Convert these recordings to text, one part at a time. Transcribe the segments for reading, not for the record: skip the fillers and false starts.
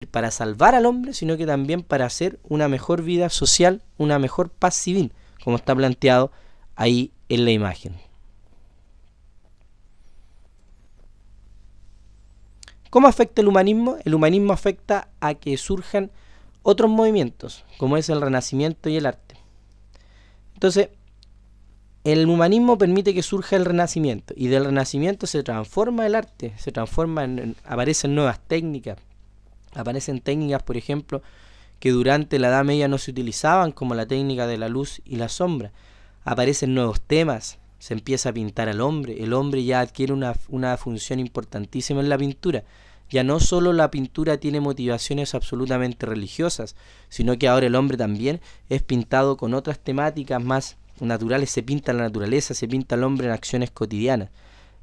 para salvar al hombre, sino que también para hacer una mejor vida social, una mejor paz civil, como está planteado ahí en la imagen. ¿Cómo afecta el humanismo? El humanismo afecta a que surjan otros movimientos, como es el Renacimiento y el arte. Entonces, el humanismo permite que surja el Renacimiento, y del Renacimiento se transforma el arte, se transforma aparecen nuevas técnicas, aparecen técnicas, por ejemplo, que durante la Edad Media no se utilizaban, como la técnica de la luz y la sombra. Aparecen nuevos temas, se empieza a pintar al hombre, el hombre ya adquiere una función importantísima en la pintura. Ya no solo la pintura tiene motivaciones absolutamente religiosas, sino que ahora el hombre también es pintado con otras temáticas más naturales, se pinta la naturaleza, se pinta al hombre en acciones cotidianas.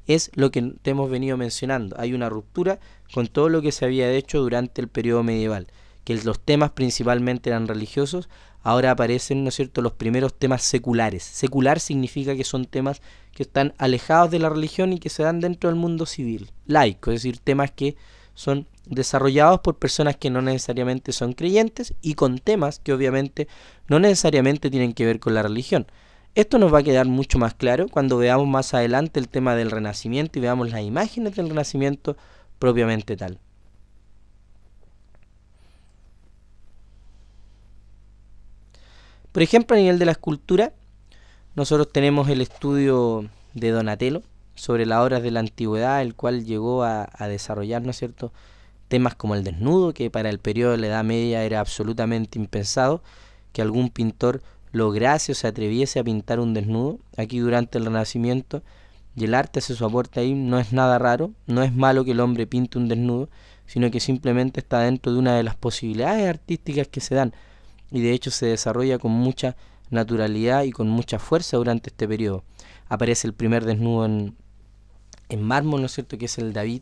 Es lo que te hemos venido mencionando. Hay una ruptura con todo lo que se había hecho durante el periodo medieval, que los temas principalmente eran religiosos. Ahora aparecen, ¿no es cierto?, los primeros temas seculares. Secular significa que son temas que están alejados de la religión y que se dan dentro del mundo civil, laico, es decir, temas que son desarrollados por personas que no necesariamente son creyentes y con temas que obviamente no necesariamente tienen que ver con la religión. Esto nos va a quedar mucho más claro cuando veamos más adelante el tema del Renacimiento y veamos las imágenes del Renacimiento propiamente tal. Por ejemplo, a nivel de la escultura, nosotros tenemos el estudio de Donatello sobre las obras de la antigüedad, el cual llegó a desarrollar, ¿no es cierto?, temas como el desnudo, que para el periodo de la Edad Media era absolutamente impensado que algún pintor lograse o se atreviese a pintar un desnudo. Aquí durante el Renacimiento, y el arte hace su aporte ahí, no es nada raro, no es malo que el hombre pinte un desnudo, sino que simplemente está dentro de una de las posibilidades artísticas que se dan, y de hecho se desarrolla con mucha naturalidad y con mucha fuerza durante este periodo. Aparece el primer desnudo en mármol, ¿no es cierto?, que es el David,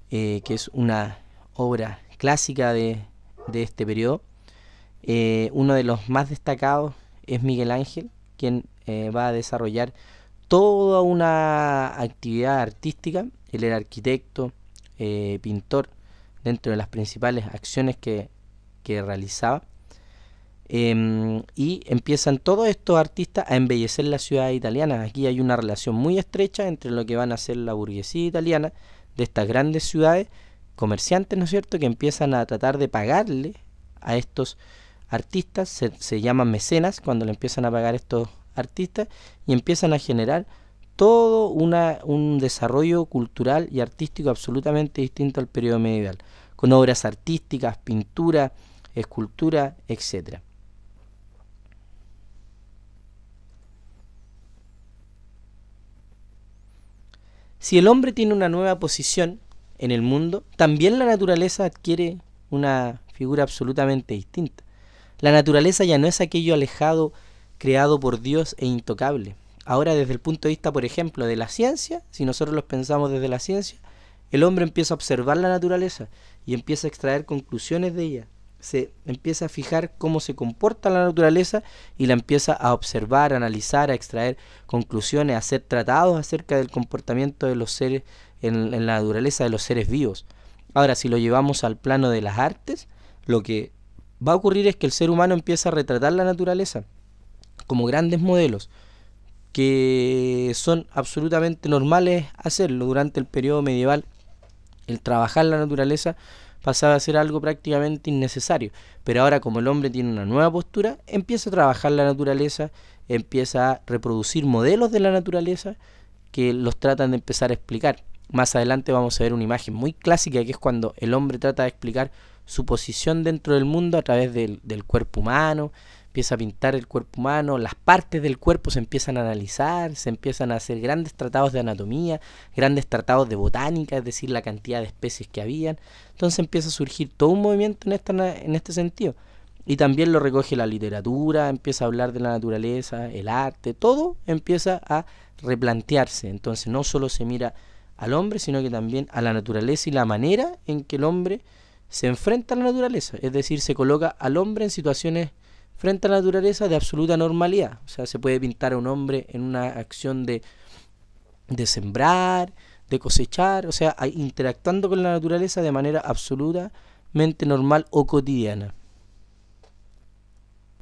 que es una obra clásica de este periodo. Uno de los más destacados es Miguel Ángel, quien va a desarrollar toda una actividad artística. Él era arquitecto, pintor, dentro de las principales acciones que realizaba. Y empiezan todos estos artistas a embellecer la ciudad italiana. Aquí hay una relación muy estrecha entre lo que van a ser la burguesía italiana de estas grandes ciudades, comerciantes, ¿no es cierto?, que empiezan a tratar de pagarle a estos artistas, se llaman mecenas cuando le empiezan a pagar a estos artistas, y empiezan a generar todo un desarrollo cultural y artístico absolutamente distinto al periodo medieval, con obras artísticas, pintura, escultura, etcétera. Si el hombre tiene una nueva posición en el mundo, también la naturaleza adquiere una figura absolutamente distinta. La naturaleza ya no es aquello alejado, creado por Dios e intocable. Ahora, desde el punto de vista, por ejemplo, de la ciencia, si nosotros los pensamos desde la ciencia, el hombre empieza a observar la naturaleza y empieza a extraer conclusiones de ella. Se empieza a fijar cómo se comporta la naturaleza y la empieza a observar, a analizar, a extraer conclusiones, a hacer tratados acerca del comportamiento de los seres en la naturaleza, de los seres vivos. Ahora, si lo llevamos al plano de las artes, lo que va a ocurrir es que el ser humano empieza a retratar la naturaleza como grandes modelos, que son absolutamente normales hacerlo. Durante el periodo medieval, el trabajar la naturaleza pasaba a ser algo prácticamente innecesario, pero ahora, como el hombre tiene una nueva postura, empieza a trabajar la naturaleza, empieza a reproducir modelos de la naturaleza que los tratan de empezar a explicar. Más adelante vamos a ver una imagen muy clásica, que es cuando el hombre trata de explicar su posición dentro del mundo a través del cuerpo humano. Empieza a pintar el cuerpo humano, las partes del cuerpo se empiezan a analizar, se empiezan a hacer grandes tratados de anatomía, grandes tratados de botánica, es decir, la cantidad de especies que habían. Entonces empieza a surgir todo un movimiento en este sentido. Y también lo recoge la literatura, empieza a hablar de la naturaleza, el arte, todo empieza a replantearse. Entonces no solo se mira al hombre, sino que también a la naturaleza y la manera en que el hombre se enfrenta a la naturaleza. Es decir, se coloca al hombre en situaciones frente a la naturaleza de absoluta normalidad. O sea, se puede pintar a un hombre en una acción de sembrar, de cosechar, o sea, interactuando con la naturaleza de manera absolutamente normal o cotidiana.